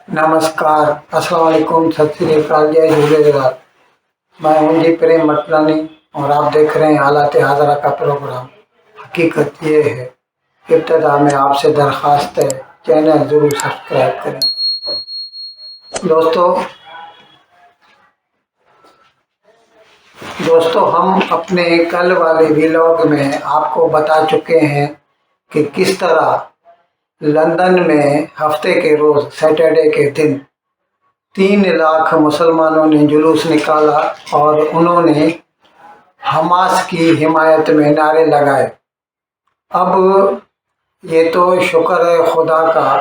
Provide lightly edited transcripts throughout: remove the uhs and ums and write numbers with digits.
नमस्कार, अस्सलाम वालेकुम, सत श्री अकाल, जय झूलेलाल। मैं हूं जी प्रेम मतलानी और आप देख रहे हैं हालात हाजरा का प्रोग्राम। हकीकत ये है, इब्तदा में आपसे दरख्वास्त है, चैनल ज़रूर सब्सक्राइब करें। दोस्तों हम अपने कल वाले व्लॉग में आपको बता चुके हैं कि किस तरह लंदन में हफ्ते के रोज़ सैटरडे के दिन 3 लाख मुसलमानों ने जुलूस निकाला और उन्होंने हमास की हिमायत में नारे लगाए। अब ये तो शुक्र है खुदा का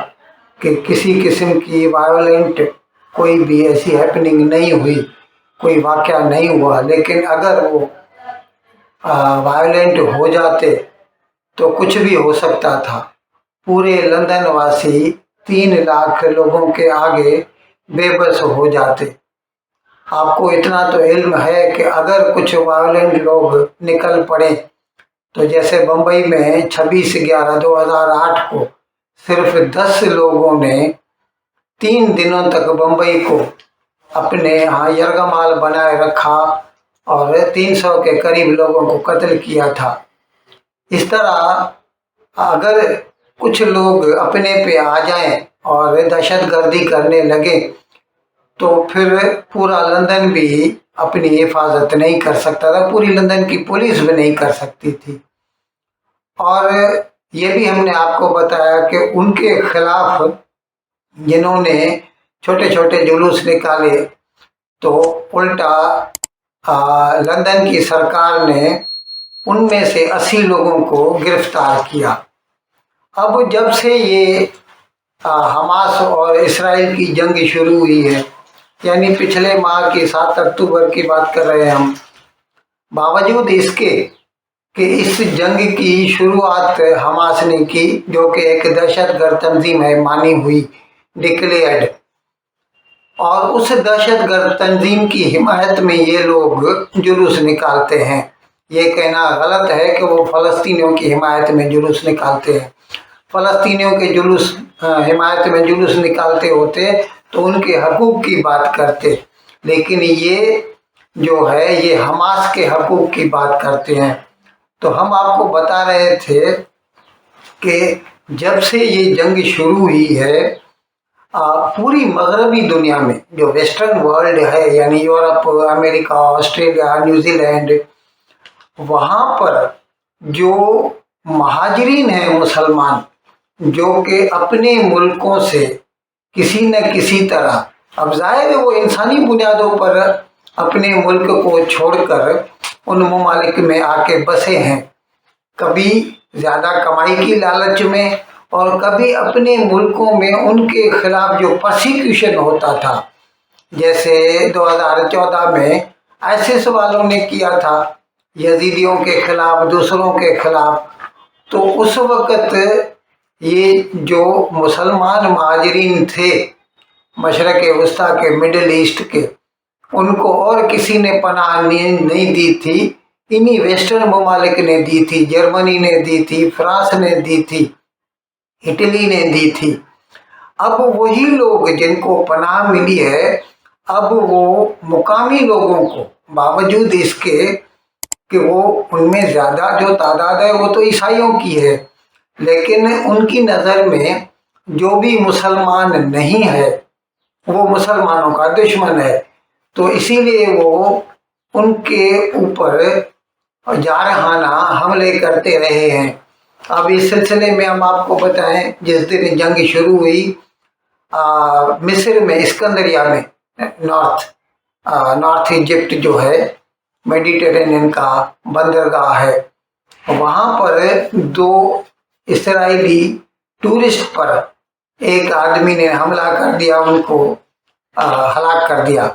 कि किसी किस्म की वायलेंट कोई भी ऐसी हैपनिंग नहीं हुई, कोई वाक़या नहीं हुआ। लेकिन अगर वो वायलेंट हो जाते तो कुछ भी हो सकता था। पूरे लंदन वासी 3 लाख लोगों के आगे बेबस हो जाते। आपको इतना तो इल्म है कि अगर कुछ वायलेंट लोग निकल पड़े तो जैसे बम्बई में 26/11/2008 को सिर्फ 10 लोगों ने 3 दिनों तक बम्बई को अपने यहाँ यरगमाल बनाए रखा और 300 के करीब लोगों को कत्ल किया था। इस तरह अगर कुछ लोग अपने पे आ जाएं और दहशतगर्दी करने लगे तो फिर पूरा लंदन भी अपनी हिफाजत नहीं कर सकता था, पूरी लंदन की पुलिस भी नहीं कर सकती थी। और ये भी हमने आपको बताया कि उनके खिलाफ जिन्होंने छोटे छोटे जुलूस निकाले तो उल्टा लंदन की सरकार ने उनमें से 80 लोगों को गिरफ्तार किया। अब जब से ये हमास और इसराइल की जंग शुरू हुई है, यानी पिछले माह की 7 अक्टूबर की बात कर रहे हैं हम, बावजूद इसके कि इस जंग की शुरुआत हमास ने की, जो कि एक दहशतगर्द तंजीम है मानी हुई, डिक्लेयर्ड, और उस दहशतगर्द तंजीम की हिमायत में ये लोग जुलूस निकालते हैं। ये कहना गलत है कि वो फ़लस्तीनियों की हिमायत में जुलूस निकालते हैं। फ़लस्तीनियों के जुलूस हिमायत में जुलूस निकालते होते तो उनके हकूक़ की बात करते, लेकिन ये जो है ये हमास के हकूक़ की बात करते हैं। तो हम आपको बता रहे थे कि जब से ये जंग शुरू हुई है पूरी मगरबी दुनिया में, जो वेस्टर्न वर्ल्ड है यानी यूरोप, अमेरिका, ऑस्ट्रेलिया, न्यूजीलैंड, वहाँ पर जो महाजरीन हैं मुसलमान, जो कि अपने मुल्कों से किसी न किसी तरह, अब जाहिर है वो इंसानी बुनियादों पर अपने मुल्क को छोड़कर उन ममालिक में आके बसे हैं, कभी ज़्यादा कमाई की लालच में और कभी अपने मुल्कों में उनके खिलाफ जो परसिक्यूशन होता था, जैसे 2014 में आईसिस वालों ने किया था यजीदियों के खिलाफ, दूसरों के खिलाफ। तो उस वक़्त ये जो मुसलमान महाजरीन थे मशरक़ वस्ता के, मिडल ईस्ट के, उनको और किसी ने पनाह नहीं दी थी, इन्हीं वेस्टर्न ममालिक ने दी थी। जर्मनी ने दी थी, फ्रांस ने दी थी, इटली ने दी थी। अब वही लोग जिनको पनाह मिली है, अब वो मुकामी लोगों को, बावजूद इसके कि वो उनमें ज़्यादा जो तादाद है वो तो ईसाइयों की है, लेकिन उनकी नज़र में जो भी मुसलमान नहीं है वो मुसलमानों का दुश्मन है। तो इसीलिए वो उनके ऊपर जारहाना हमले करते रहे हैं। अब इस सिलसिले में हम आपको बताएं, जिस दिन जंग शुरू हुई मिस्र में, इस्कंदरिया में, नॉर्थ इजिप्ट जो है मेडिटेरेनियन का बंदरगाह है, वहाँ पर 2 इसराइली टूरिस्ट पर एक आदमी ने हमला कर दिया, उनको हलाक कर दिया।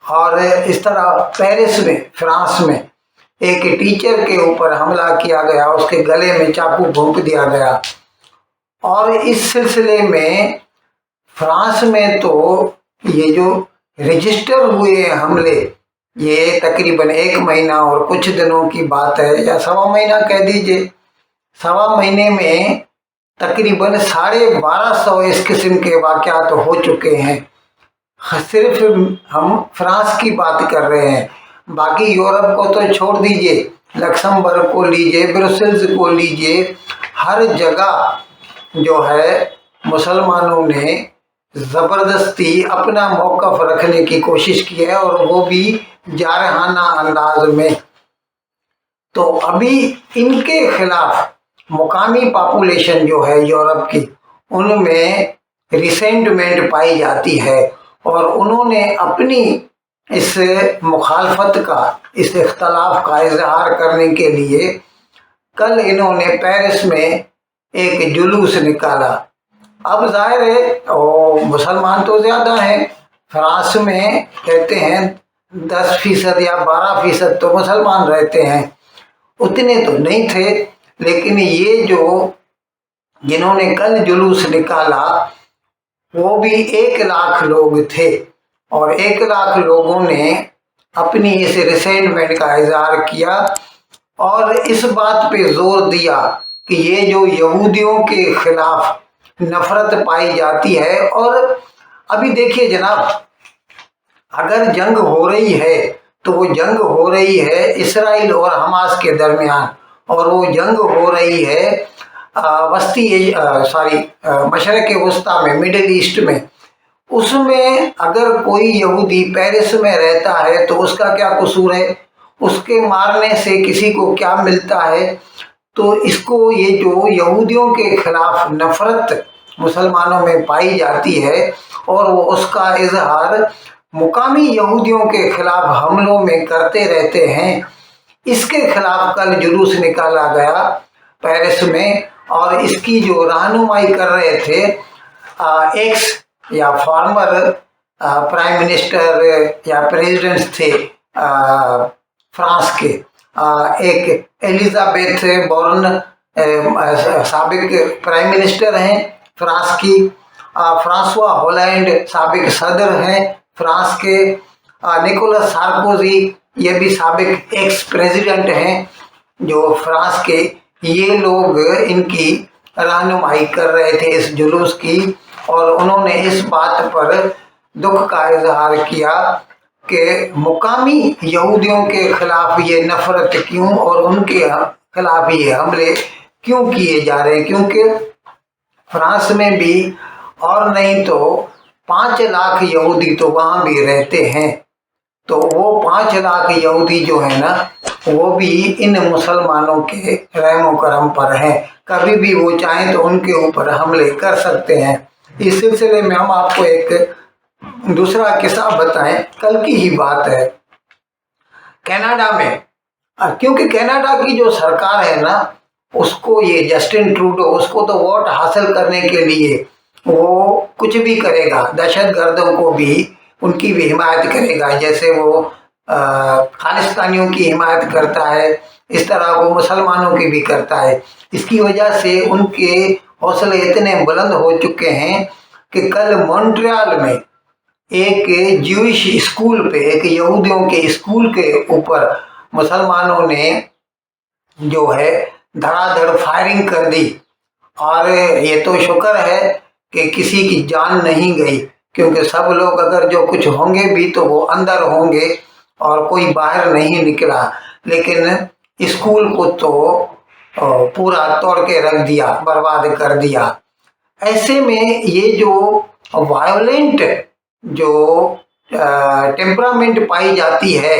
और इस तरह पेरिस में, फ्रांस में, एक टीचर के ऊपर हमला किया गया, उसके गले में चाकू भोंक दिया गया। और इस सिलसिले में फ्रांस में तो ये जो रजिस्टर हुए हमले, ये तकरीबन 1 महीना और कुछ दिनों की बात है, या 1.25 महीना कह दीजिए। 1.25 महीने में तकरीबन 1250 इस किस्म के वाक़यात हो चुके हैं। सिर्फ हम फ्रांस की बात कर रहे हैं, बाकी यूरोप को तो छोड़ दीजिए, लक्समबर्ग को लीजिए, ब्रुसेल्स को लीजिए, हर जगह जो है मुसलमानों ने ज़बरदस्ती अपना मौक़िफ़ रखने की कोशिश की है, और वो भी जारहाना अंदाज में। तो अभी इनके खिलाफ मुकामी पॉपुलेशन जो है यूरोप की, उनमें रिसेंटमेंट पाई जाती है, और उन्होंने अपनी इस मुखालफत का, इस इख्तलाफ का इजहार करने के लिए कल इन्होंने पेरिस में एक जुलूस निकाला। अब जाहिर है मुसलमान तो ज़्यादा हैं, फ्रांस में कहते हैं 10% या 12% तो मुसलमान रहते हैं, उतने तो नहीं थे। लेकिन ये जो जिन्होंने कल जुलूस निकाला वो भी 1 लाख लोग थे, और 1 लाख लोगों ने अपनी इस रिसेंटमेंट का इजहार किया और इस बात पे जोर दिया कि ये जो यहूदियों के खिलाफ नफरत पाई जाती है। और अभी देखिए जनाब, अगर जंग हो रही है तो वो जंग हो रही है इसराइल और हमास के दरमियान, और वो जंग हो रही है मशरक़ वस्ता में, मिडिल ईस्ट में। उसमें अगर कोई यहूदी पेरिस में रहता है तो उसका क्या कसूर है? उसके मारने से किसी को क्या मिलता है? तो इसको, ये जो यहूदियों के खिलाफ नफरत मुसलमानों में पाई जाती है और वो उसका इजहार मुकामी यहूदियों के खिलाफ हमलों में करते रहते हैं, इसके खिलाफ कल जुलूस निकाला गया पेरिस में। और इसकी जो रहनुमाई कर रहे थे एक्स या फॉर्मर प्राइम मिनिस्टर या प्रेसिडेंट थे फ्रांस के, एक एलिजाबेथ बोर्न साबिक प्राइम मिनिस्टर हैं फ्रांस की, फ्रांसवा होलैंड साबिक सदर हैं फ्रांस के, निकोलस सार्कोजी ये भी साबिक एक्स प्रेसिडेंट हैं जो फ्रांस के। ये लोग इनकी रहनुमाई कर रहे थे इस जुलूस की, और उन्होंने इस बात पर दुख का इजहार किया कि मुकामी यहूदियों के खिलाफ ये नफरत क्यों और उनके खिलाफ ये हमले क्यों किए जा रहे हैं। क्योंकि फ्रांस में भी और नहीं तो 5 लाख यहूदी तो वहाँ भी रहते हैं, तो वो 5 लाख यहूदी जो है ना, वो भी इन मुसलमानों के रहमो करम पर हैं, कभी भी वो चाहें तो उनके ऊपर हमले कर सकते हैं। इस सिलसिले में हम आपको एक दूसरा किस्सा बताएं, कल की ही बात है। कनाडा में, क्योंकि कनाडा की जो सरकार है ना, उसको ये जस्टिन ट्रूडो, उसको तो वोट हासिल करने के लिए वो कुछ भी करेगा, दहशतगर्दों को भी, उनकी भी हिमायत करेगा, जैसे वो खालिस्तानियों की हिमायत करता है, इस तरह वो मुसलमानों की भी करता है। इसकी वजह से उनके हौसले इतने बुलंद हो चुके हैं कि कल मॉन्ट्रियल में एक ज्यूइश स्कूल पे, एक यहूदियों के स्कूल के ऊपर मुसलमानों ने जो है धड़ाधड़ फायरिंग कर दी। और ये तो शुक्र है कि किसी की जान नहीं गई, क्योंकि सब लोग अगर जो कुछ होंगे भी तो वो अंदर होंगे और कोई बाहर नहीं निकला। लेकिन स्कूल को तो पूरा तोड़ के रख दिया, बर्बाद कर दिया। ऐसे में ये जो वायोलेंट जो टेम्परामेंट पाई जाती है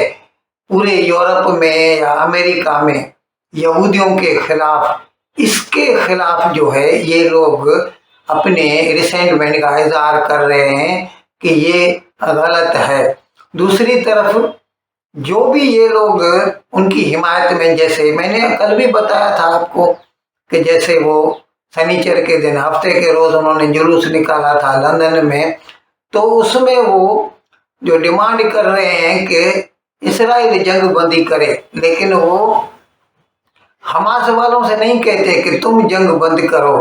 पूरे यूरोप में या अमेरिका में यहूदियों के खिलाफ, इसके खिलाफ जो है ये लोग अपने रिसेंटमेंट का इजहार कर रहे हैं कि ये गलत है। दूसरी तरफ जो भी ये लोग उनकी हिमायत में, जैसे मैंने कल भी बताया था आपको कि जैसे वो शनिचर के दिन, हफ्ते के रोज उन्होंने जुलूस निकाला था लंदन में, तो उसमें वो जो डिमांड कर रहे हैं कि इसराइल जंग बंदी करे, लेकिन वो हमास वालों से नहीं कहते कि तुम जंग बंद करो,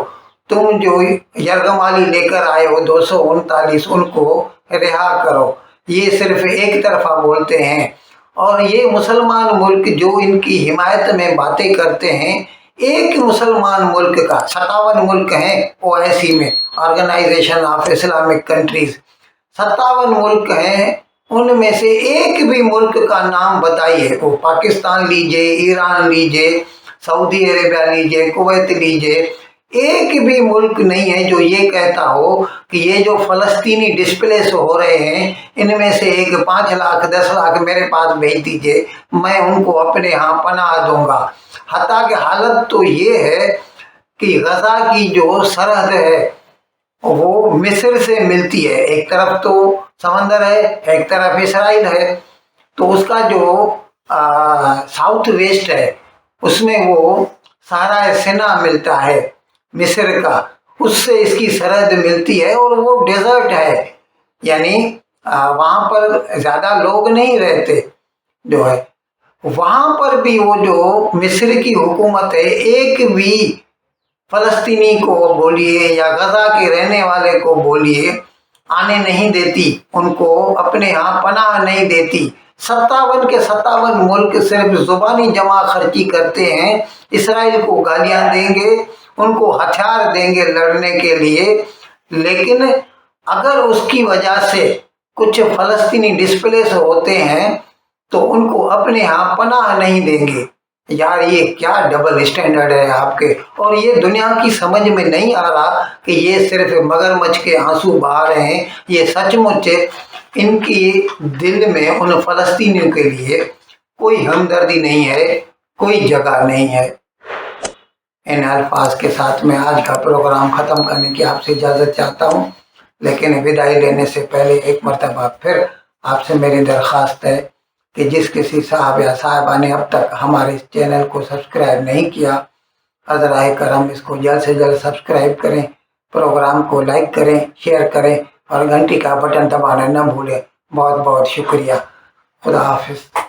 तुम जो यरगमाली लेकर आए हो 239 उनको रिहा करो। ये सिर्फ एक तरफा बोलते हैं। और ये मुसलमान मुल्क जो इनकी हिमायत में बातें करते हैं, एक मुसलमान मुल्क का, 57 मुल्क हैं ओआईसी में, ऑर्गेनाइजेशन ऑफ इस्लामिक कंट्रीज, 57 मुल्क हैं, उनमें से एक भी मुल्क का नाम बताइए। वो पाकिस्तान लीजिए, ईरान लीजिए, सऊदी अरेबिया लीजिए, कुवैत लीजिए, एक भी मुल्क नहीं है जो ये कहता हो कि ये जो फलस्तीनी डिस्प्लेस हो रहे हैं इनमें से एक 5 लाख 10 लाख मेरे पास भेज दीजिए, मैं उनको अपने यहाँ पनाह दूंगा। हत्ता कि हालत तो ये है कि गजा की जो सरहद है वो मिस्र से मिलती है, एक तरफ तो समंदर है, एक तरफ इसराइल है, तो उसका जो साउथ वेस्ट है उसमें वो सारा सिना मिलता है मिस्र का, उससे इसकी सरहद मिलती है और वो डेजर्ट है, यानी वहाँ पर ज़्यादा लोग नहीं रहते जो है। वहाँ पर भी वो जो मिस्र की हुकूमत है एक भी फलस्तीनी को बोलिए या गजा के रहने वाले को बोलिए आने नहीं देती, उनको अपने यहाँ पनाह नहीं देती। 57 के 57 मुल्क सिर्फ जुबानी जमा खर्ची करते हैं, इसराइल को गालियां देंगे, उनको हथियार देंगे लड़ने के लिए, लेकिन अगर उसकी वजह से कुछ फलस्तीनी डिस्प्लेस होते हैं तो उनको अपने यहाँ पनाह नहीं देंगे। यार ये क्या डबल स्टैंडर्ड है आपके, और ये दुनिया की समझ में नहीं आ रहा कि ये सिर्फ मगरमच्छ के आंसू बहा रहे हैं, ये सचमुच इनकी दिल में उन फलस्तीनियों के लिए कोई हमदर्दी नहीं है, कोई जगह नहीं है। इन अल्फाज के साथ मैं आज का प्रोग्राम ख़त्म करने की आपसे इजाज़त चाहता हूँ, लेकिन विदाई लेने से पहले एक मरतबा फिर आपसे मेरी दरख्वास्त है कि जिस किसी साहब या साहिबा ने अब तक हमारे इस चैनल को सब्सक्राइब नहीं किया, अज़राए करम इसको जल्द से जल्द सब्सक्राइब करें, प्रोग्राम को लाइक करें, शेयर करें और घंटी का बटन दबाना न भूलें। बहुत बहुत शुक्रिया। खुदा हाफिज़।